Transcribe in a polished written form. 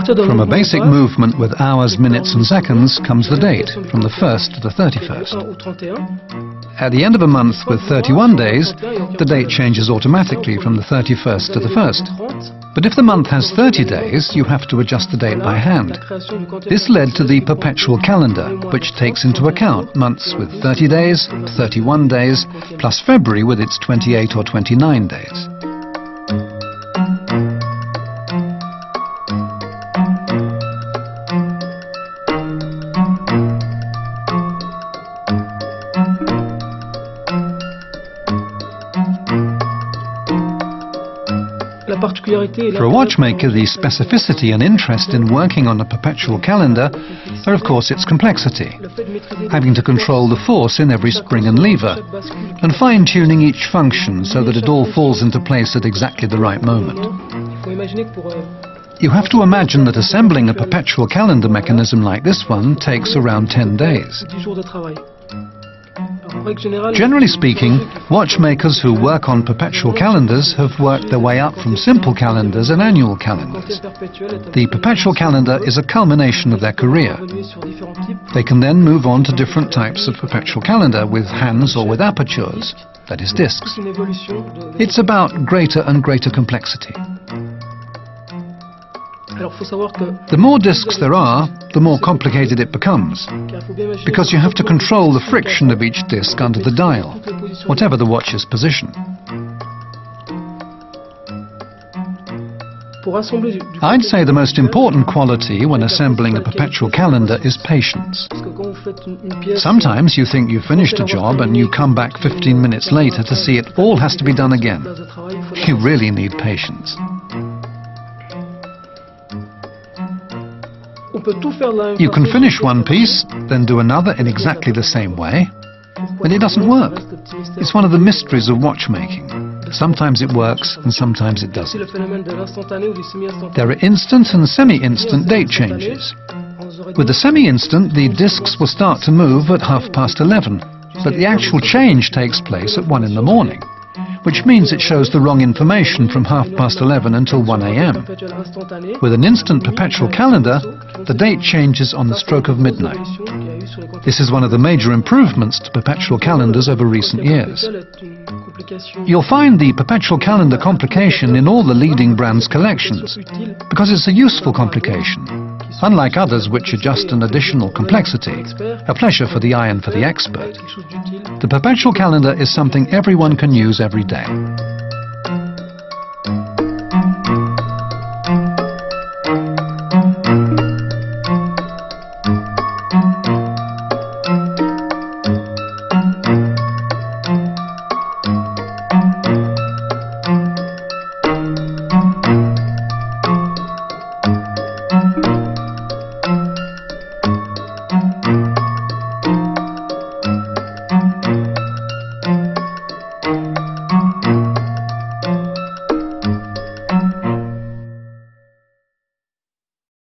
From a basic movement with hours, minutes and seconds comes the date, from the 1st to the 31st. At the end of a month with 31 days, the date changes automatically from the 31st to the 1st. But if the month has 30 days, you have to adjust the date by hand. This led to the perpetual calendar, which takes into account months with 30 days, 31 days, plus February with its 28 or 29 days. For a watchmaker, the specificity and interest in working on a perpetual calendar are, of course, its complexity, having to control the force in every spring and lever, and fine-tuning each function so that it all falls into place at exactly the right moment. You have to imagine that assembling a perpetual calendar mechanism like this one takes around 10 days. Generally speaking, watchmakers who work on perpetual calendars have worked their way up from simple calendars and annual calendars. The perpetual calendar is a culmination of their career. They can then move on to different types of perpetual calendar with hands or with apertures, that is discs. It's about greater and greater complexity. The more discs there are, the more complicated it becomes, because you have to control the friction of each disc under the dial, whatever the watch's position. I'd say the most important quality when assembling a perpetual calendar is patience. Sometimes you think you've finished a job and you come back 15 minutes later to see it all has to be done again. You really need patience. You can finish one piece, then do another in exactly the same way, but it doesn't work. It's one of the mysteries of watchmaking. Sometimes it works and sometimes it doesn't. There are instant and semi-instant date changes. With the semi-instant, the discs will start to move at 11:30, but the actual change takes place at 1 in the morning, which means it shows the wrong information from 11:30 until 1 a.m. With an instant perpetual calendar, the date changes on the stroke of midnight. This is one of the major improvements to perpetual calendars over recent years. You'll find the perpetual calendar complication in all the leading brands' collections, because it's a useful complication, unlike others which are just an additional complexity, a pleasure for the eye and for the expert. The perpetual calendar is something everyone can use every day.